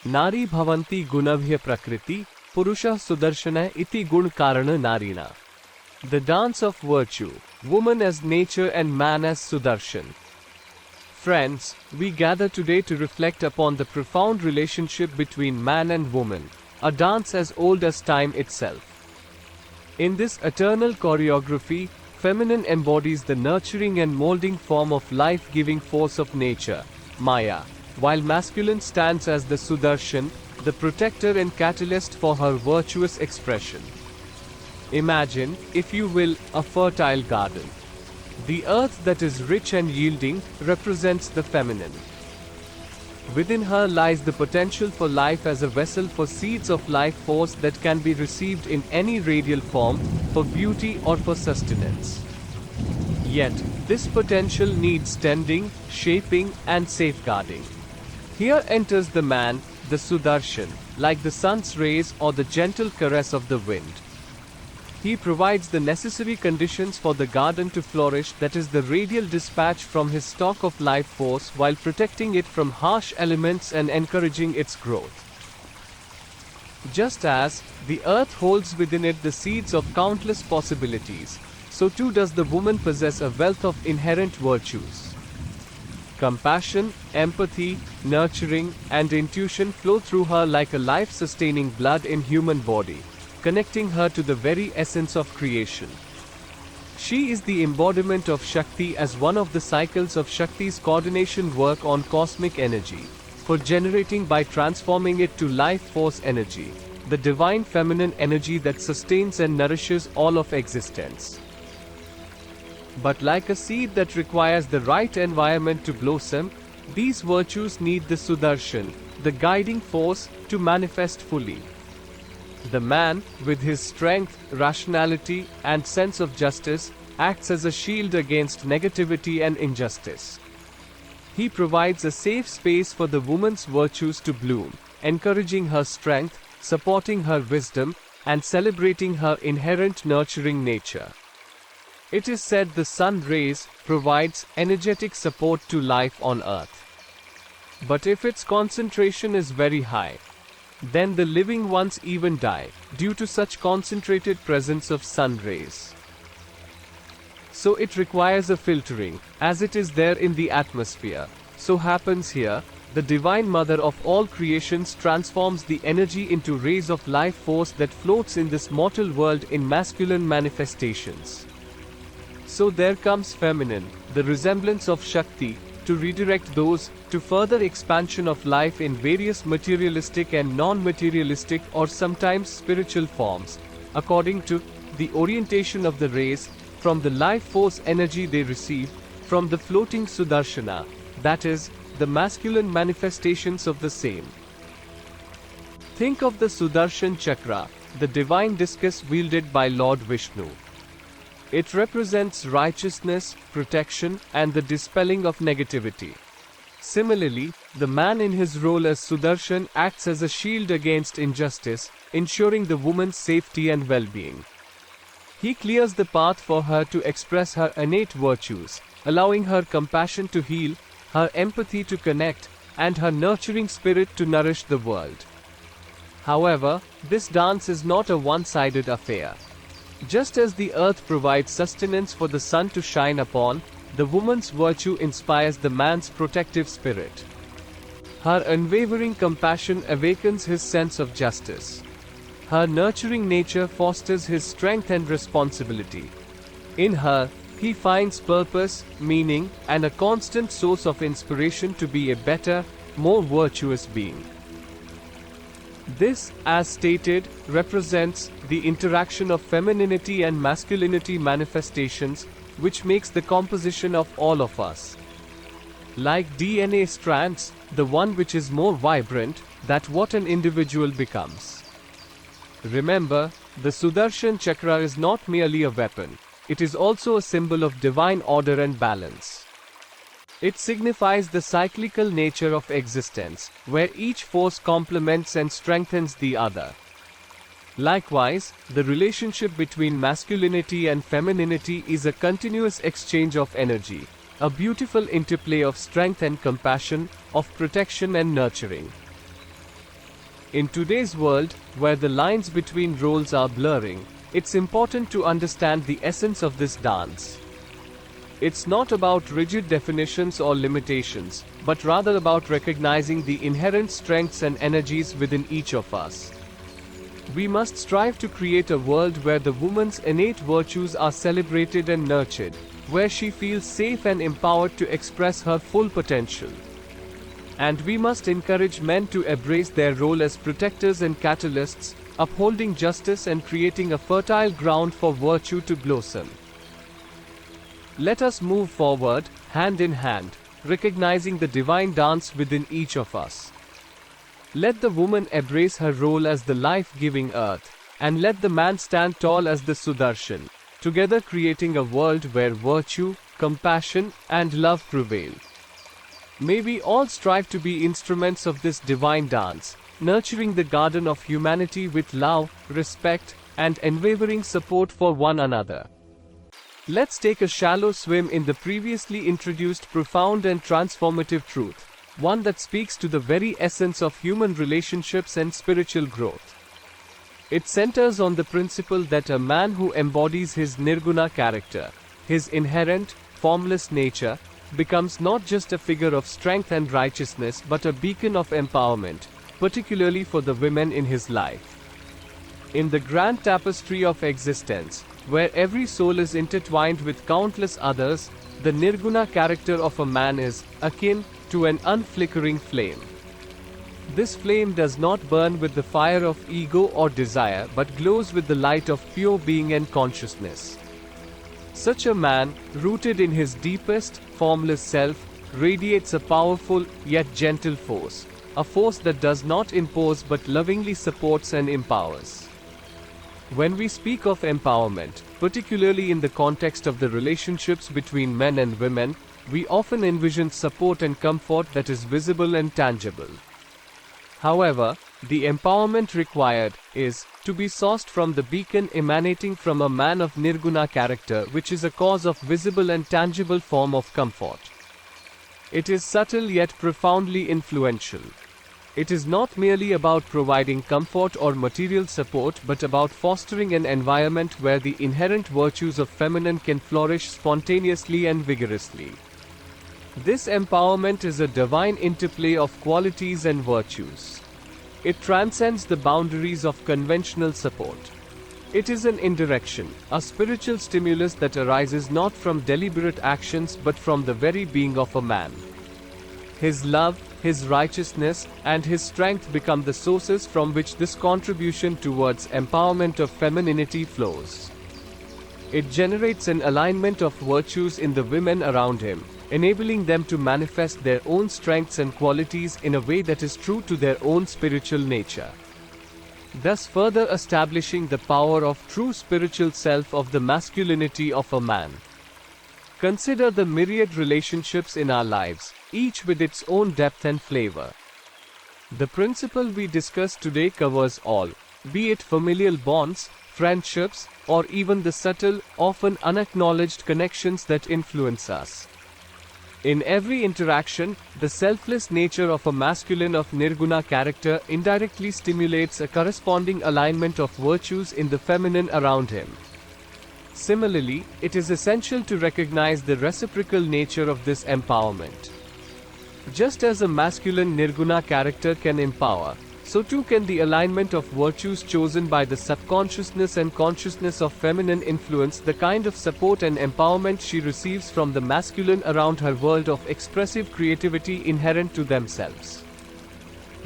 Nari bhavanti gunavhya prakriti, purusha sudarshana iti gun karana narina. The dance of virtue, woman as nature and man as Sudarshan. Friends, we gather today to reflect upon the profound relationship between man and woman, a dance as old as time itself. In this eternal choreography, feminine embodies the nurturing and molding form of life-giving force of nature, Maya, while masculine stands as the Sudarshan, the protector and catalyst for her virtuous expression. Imagine, if you will, a fertile garden. The earth that is rich and yielding represents the feminine. Within her lies the potential for life as a vessel for seeds of life force that can be received in any radial form, for beauty or for sustenance. Yet, this potential needs tending, shaping, and safeguarding. Here enters the man, the Sudarshan, like the sun's rays or the gentle caress of the wind. He provides the necessary conditions for the garden to flourish, that is the radial dispatch from his stock of life force, while protecting it from harsh elements and encouraging its growth. Just as the earth holds within it the seeds of countless possibilities, so too does the woman possess a wealth of inherent virtues. Compassion, empathy, nurturing, and intuition flow through her like a life-sustaining blood in human body, connecting her to the very essence of creation. She is the embodiment of Shakti as one of the cycles of Shakti's coordination work on cosmic energy, for generating by transforming it to life force energy, the divine feminine energy that sustains and nourishes all of existence. But like a seed that requires the right environment to blossom, these virtues need the Sudarshan, the guiding force, to manifest fully. The man, with his strength, rationality, and sense of justice, acts as a shield against negativity and injustice. He provides a safe space for the woman's virtues to bloom, encouraging her strength, supporting her wisdom, and celebrating her inherent nurturing nature. It is said the sun rays provides energetic support to life on earth. But if its concentration is very high, then the living ones even die, due to such concentrated presence of sun rays. So it requires a filtering, as it is there in the atmosphere. So happens here, the Divine Mother of all creations transforms the energy into rays of life force that floats in this mortal world in masculine manifestations. So there comes feminine, the resemblance of Shakti, to redirect those to further expansion of life in various materialistic and non-materialistic or sometimes spiritual forms, according to the orientation of the rays, from the life force energy they receive, from the floating Sudarshana, that is, the masculine manifestations of the same. Think of the Sudarshan Chakra, the divine discus wielded by Lord Vishnu. It represents righteousness, protection, and the dispelling of negativity. Similarly, the man in his role as Sudarshan acts as a shield against injustice, ensuring the woman's safety and well-being. He clears the path for her to express her innate virtues, allowing her compassion to heal, her empathy to connect, and her nurturing spirit to nourish the world. However, this dance is not a one-sided affair. Just as the earth provides sustenance for the sun to shine upon, the woman's virtue inspires the man's protective spirit. Her unwavering compassion awakens his sense of justice. Her nurturing nature fosters his strength and responsibility. In her, he finds purpose, meaning, and a constant source of inspiration to be a better, more virtuous being. This, as stated, represents the interaction of femininity and masculinity manifestations, which makes the composition of all of us. Like DNA strands, the one which is more vibrant, that what an individual becomes. Remember, the Sudarshan Chakra is not merely a weapon, it is also a symbol of divine order and balance. It signifies the cyclical nature of existence, where each force complements and strengthens the other. Likewise, the relationship between masculinity and femininity is a continuous exchange of energy, a beautiful interplay of strength and compassion, of protection and nurturing. In today's world, where the lines between roles are blurring, it's important to understand the essence of this dance. It's not about rigid definitions or limitations, but rather about recognizing the inherent strengths and energies within each of us. We must strive to create a world where the woman's innate virtues are celebrated and nurtured, where she feels safe and empowered to express her full potential. And we must encourage men to embrace their role as protectors and catalysts, upholding justice and creating a fertile ground for virtue to blossom. Let us move forward, hand in hand, recognizing the divine dance within each of us. Let the woman embrace her role as the life-giving earth, and let the man stand tall as the Sudarshan, together creating a world where virtue, compassion, and love prevail. May we all strive to be instruments of this divine dance, nurturing the garden of humanity with love, respect, and unwavering support for one another. Let's take a shallow swim in the previously introduced profound and transformative truth, one that speaks to the very essence of human relationships and spiritual growth. It centers on the principle that a man who embodies his nirguna character, his inherent, formless nature, becomes not just a figure of strength and righteousness but a beacon of empowerment, particularly for the women in his life. In the grand tapestry of existence, where every soul is intertwined with countless others, the nirguna character of a man is akin to an unflickering flame. This flame does not burn with the fire of ego or desire but glows with the light of pure being and consciousness. Such a man, rooted in his deepest, formless self, radiates a powerful yet gentle force, a force that does not impose but lovingly supports and empowers. When we speak of empowerment, particularly in the context of the relationships between men and women, we often envision support and comfort that is visible and tangible. However, the empowerment required is to be sourced from the beacon emanating from a man of nirguna character, which is a cause of visible and tangible form of comfort. It is subtle yet profoundly influential. It is not merely about providing comfort or material support but about fostering an environment where the inherent virtues of feminine can flourish spontaneously and vigorously. This empowerment is a divine interplay of qualities and virtues. It transcends the boundaries of conventional support. It is an indirection, a spiritual stimulus that arises not from deliberate actions but from the very being of a man. His love, his righteousness, and his strength become the sources from which this contribution towards empowerment of femininity flows. It generates an alignment of virtues in the women around him, enabling them to manifest their own strengths and qualities in a way that is true to their own spiritual nature, thus further establishing the power of true spiritual self of the masculinity of a man. Consider the myriad relationships in our lives, each with its own depth and flavor. The principle we discussed today covers all, be it familial bonds, friendships, or even the subtle, often unacknowledged connections that influence us. In every interaction, the selfless nature of a masculine of nirguna character indirectly stimulates a corresponding alignment of virtues in the feminine around him. Similarly, it is essential to recognize the reciprocal nature of this empowerment. Just as a masculine nirguna character can empower, so too can the alignment of virtues chosen by the subconsciousness and consciousness of feminine influence the kind of support and empowerment she receives from the masculine around her world of expressive creativity inherent to themselves.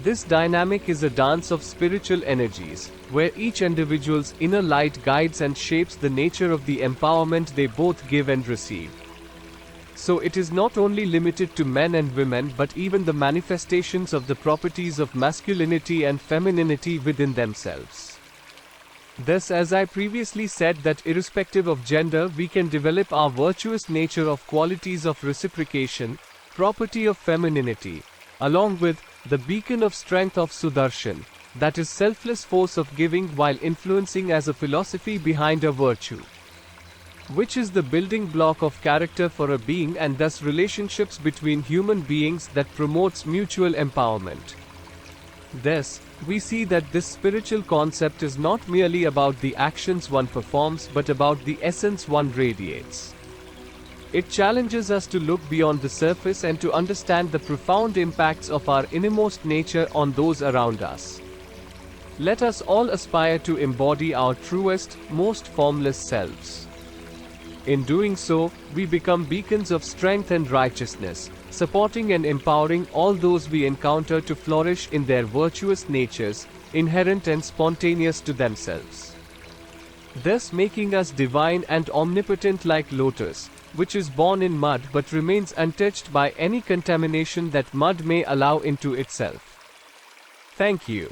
This dynamic is a dance of spiritual energies, where each individual's inner light guides and shapes the nature of the empowerment they both give and receive. So it is not only limited to men and women but even the manifestations of the properties of masculinity and femininity within themselves. Thus, as I previously said, that irrespective of gender we can develop our virtuous nature of qualities of reciprocation, property of femininity, along with the beacon of strength of Sudarshan, that is selfless force of giving while influencing as a philosophy behind a virtue, which is the building block of character for a being and thus relationships between human beings that promotes mutual empowerment. Thus, we see that this spiritual concept is not merely about the actions one performs but about the essence one radiates. It challenges us to look beyond the surface and to understand the profound impacts of our innermost nature on those around us. Let us all aspire to embody our truest, most formless selves. In doing so, we become beacons of strength and righteousness, supporting and empowering all those we encounter to flourish in their virtuous natures, inherent and spontaneous to themselves. Thus making us divine and omnipotent like lotus, which is born in mud but remains untouched by any contamination that mud may allow into itself. Thank you.